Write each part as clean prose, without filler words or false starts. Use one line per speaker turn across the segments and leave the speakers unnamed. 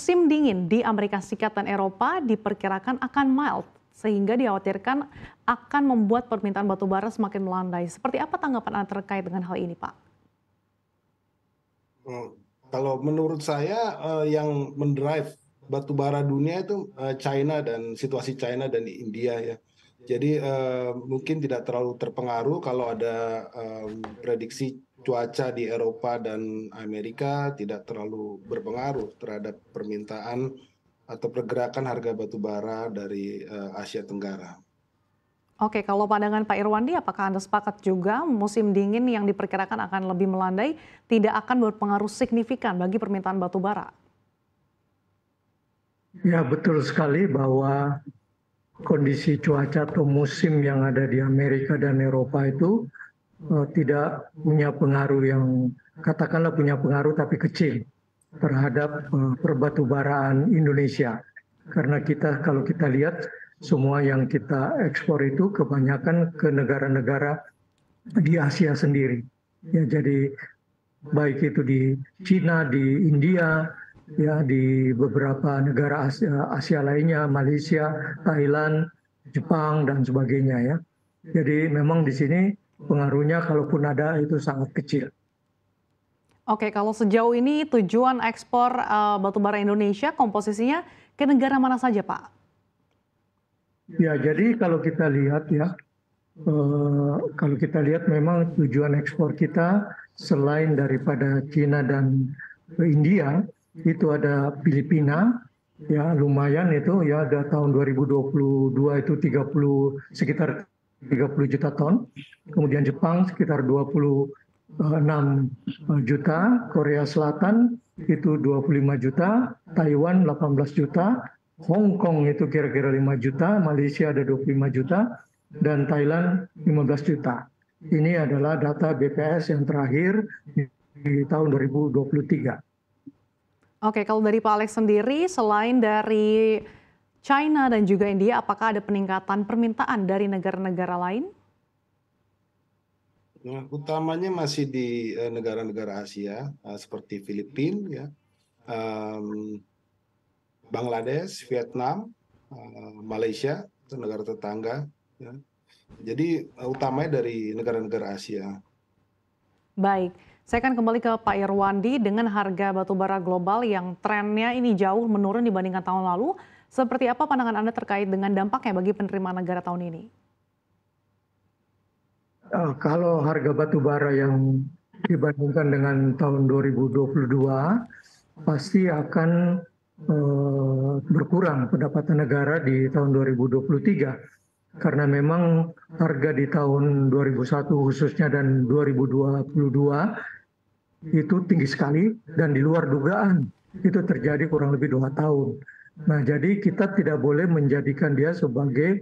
musim dingin di Amerika Serikat dan Eropa diperkirakan akan mild, sehingga dikhawatirkan akan membuat permintaan batu bara semakin melandai. Seperti apa tanggapan Anda terkait dengan hal ini, Pak?
Hmm, Kalau menurut saya yang mendrive batu bara dunia itu China dan situasi China dan India ya. Jadi mungkin tidak terlalu terpengaruh kalau ada prediksi cuaca di Eropa dan Amerika tidak terlalu berpengaruh terhadap permintaan atau pergerakan harga batu bara dari Asia Tenggara.
Oke, kalau pandangan Pak Irwandi, apakah Anda sepakat juga musim dingin yang diperkirakan akan lebih melandai tidak akan berpengaruh signifikan bagi permintaan batu bara?
Ya, betul sekali bahwa kondisi cuaca atau musim yang ada di Amerika dan Eropa itu tidak punya pengaruh yang katakanlah punya pengaruh tapi kecil terhadap perbatubaraan Indonesia. Karena kalau kita lihat semua yang kita ekspor itu kebanyakan ke negara-negara di Asia sendiri. Ya, jadi baik itu di Cina, di India, ya di beberapa negara Asia lainnya, Malaysia, Thailand, Jepang dan sebagainya ya. Jadi memang di sini pengaruhnya kalaupun ada itu sangat kecil.
Oke, kalau sejauh ini tujuan ekspor batu bara Indonesia komposisinya ke negara mana saja, Pak?
Ya, jadi kalau kita lihat memang tujuan ekspor kita selain daripada Cina dan India itu ada Filipina, ya lumayan itu ya ada tahun 2022 itu sekitar 30 juta ton, kemudian Jepang sekitar 26 juta, Korea Selatan itu 25 juta, Taiwan 18 juta, Hong Kong itu kira-kira 5 juta, Malaysia ada 25 juta, dan Thailand 15 juta. Ini adalah data BPS yang terakhir di tahun 2023.
Oke, kalau dari Pak Alex sendiri, selain dari China dan juga India, apakah ada peningkatan permintaan dari negara-negara lain?
Nah, utamanya masih di negara-negara Asia seperti Filipina, ya, Bangladesh, Vietnam, Malaysia, itu negara tetangga. Ya. Jadi utamanya dari negara-negara Asia.
Baik, saya akan kembali ke Pak Irwandi dengan harga batubara global yang trennya ini jauh menurun dibandingkan tahun lalu. Seperti apa pandangan Anda terkait dengan dampaknya bagi penerimaan negara tahun ini?
Kalau harga batu bara yang dibandingkan dengan tahun 2022 pasti akan berkurang pendapatan negara di tahun 2023 karena memang harga di tahun 2001 khususnya dan 2022 itu tinggi sekali dan di luar dugaan itu terjadi kurang lebih 2 tahun. Nah, jadi kita tidak boleh menjadikan dia sebagai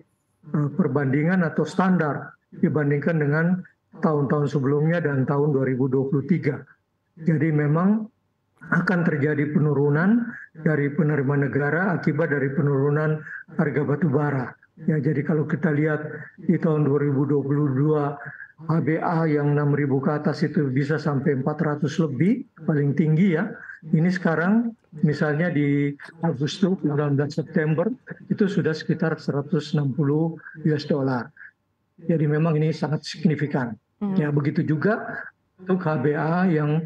perbandingan atau standar dibandingkan dengan tahun-tahun sebelumnya dan tahun 2023. Jadi memang akan terjadi penurunan dari penerimaan negara akibat dari penurunan harga batu bara. Ya, jadi kalau kita lihat di tahun 2022 HBA yang 6.000 ke atas itu bisa sampai 400 lebih, paling tinggi ya. Ini sekarang misalnya di Agustus 19 September itu sudah sekitar 160 US dollar. Jadi memang ini sangat signifikan. Ya, begitu juga untuk HBA yang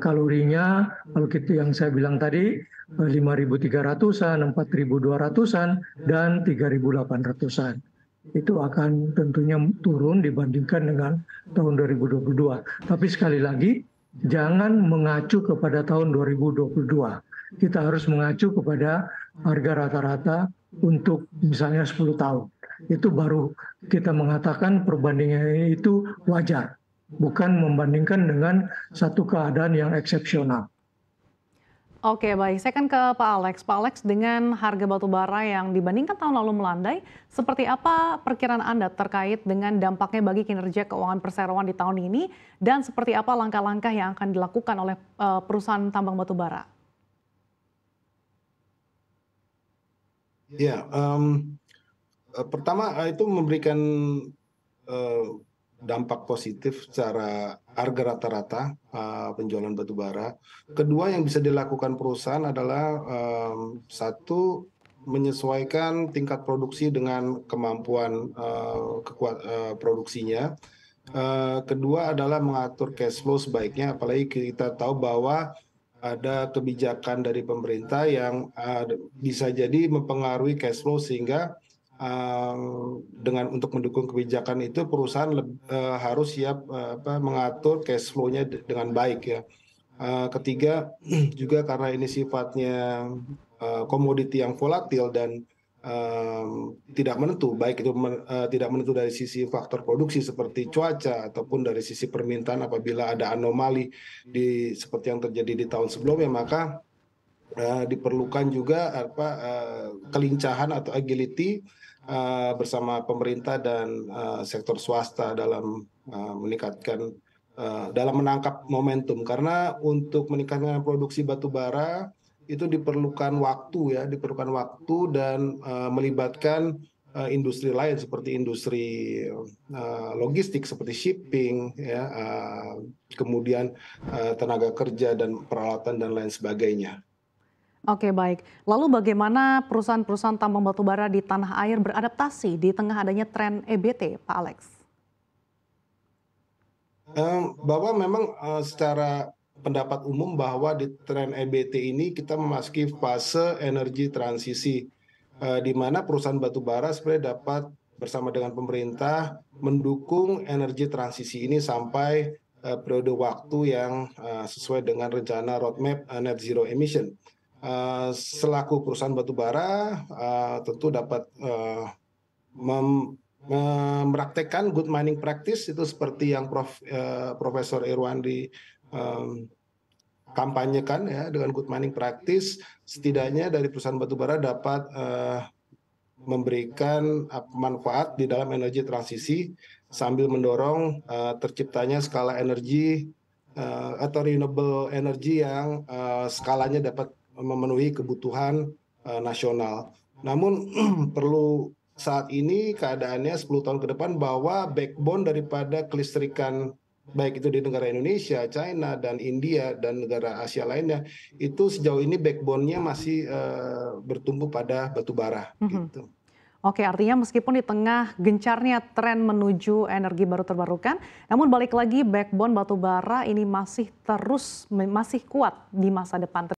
kalorinya kalau kita yang saya bilang tadi 5.300-an, 4.200-an dan 3.800-an. Itu akan tentunya turun dibandingkan dengan tahun 2022. Tapi sekali lagi jangan mengacu kepada tahun 2022. Kita harus mengacu kepada harga rata-rata untuk misalnya 10 tahun. Itu baru kita mengatakan perbandingan itu wajar, bukan membandingkan dengan satu keadaan yang eksepsional.
Oke, baik. Saya akan ke Pak Alex. Pak Alex, dengan harga batu bara yang dibandingkan tahun lalu melandai, seperti apa perkiraan Anda terkait dengan dampaknya bagi kinerja keuangan perseroan di tahun ini, dan seperti apa langkah-langkah yang akan dilakukan oleh perusahaan tambang batu bara?
Ya, pertama itu memberikan dampak positif secara harga rata-rata penjualan batu bara. Kedua yang bisa dilakukan perusahaan adalah satu, menyesuaikan tingkat produksi dengan kemampuan produksinya. Kedua adalah mengatur cash flow sebaiknya, apalagi kita tahu bahwa ada kebijakan dari pemerintah yang bisa jadi mempengaruhi cash flow, sehingga dengan untuk mendukung kebijakan itu perusahaan harus siap mengatur cash flow-nya dengan baik ya. Ketiga juga karena ini sifatnya komoditi yang volatil dan tidak menentu, baik itu tidak menentu dari sisi faktor produksi seperti cuaca ataupun dari sisi permintaan. Apabila ada anomali seperti yang terjadi di tahun sebelumnya, maka diperlukan juga kelincahan atau agility bersama pemerintah dan sektor swasta dalam meningkatkan dalam menangkap momentum. Karena untuk meningkatkan produksi batu bara itu diperlukan waktu dan melibatkan industri lain seperti industri logistik seperti shipping ya, kemudian tenaga kerja dan peralatan dan lain sebagainya.
Oke, baik. Lalu bagaimana perusahaan-perusahaan tambang batu bara di tanah air beradaptasi di tengah adanya tren EBT, Pak Alex?
Bahwa memang secara pendapat umum bahwa di tren EBT ini kita memasuki fase energi transisi, di mana perusahaan batu bara sebenarnya dapat bersama dengan pemerintah mendukung energi transisi ini sampai periode waktu yang sesuai dengan rencana roadmap net zero emission. Selaku perusahaan batu bara tentu dapat mempraktekkan good mining practice, itu seperti yang Profesor Irwandi kampanyekan ya. Dengan good mining practice setidaknya dari perusahaan batu bara dapat memberikan manfaat di dalam energi transisi sambil mendorong terciptanya skala energi atau renewable energy yang skalanya dapat memenuhi kebutuhan nasional. Namun perlu saat ini keadaannya 10 tahun ke depan bahwa backbone daripada kelistrikan baik itu di negara Indonesia, China, dan India, dan negara Asia lainnya, itu sejauh ini backbone-nya masih bertumbuh pada batu bara. Gitu.
Oke, artinya meskipun di tengah gencarnya tren menuju energi baru terbarukan, namun balik lagi backbone batu bara ini masih kuat di masa depan.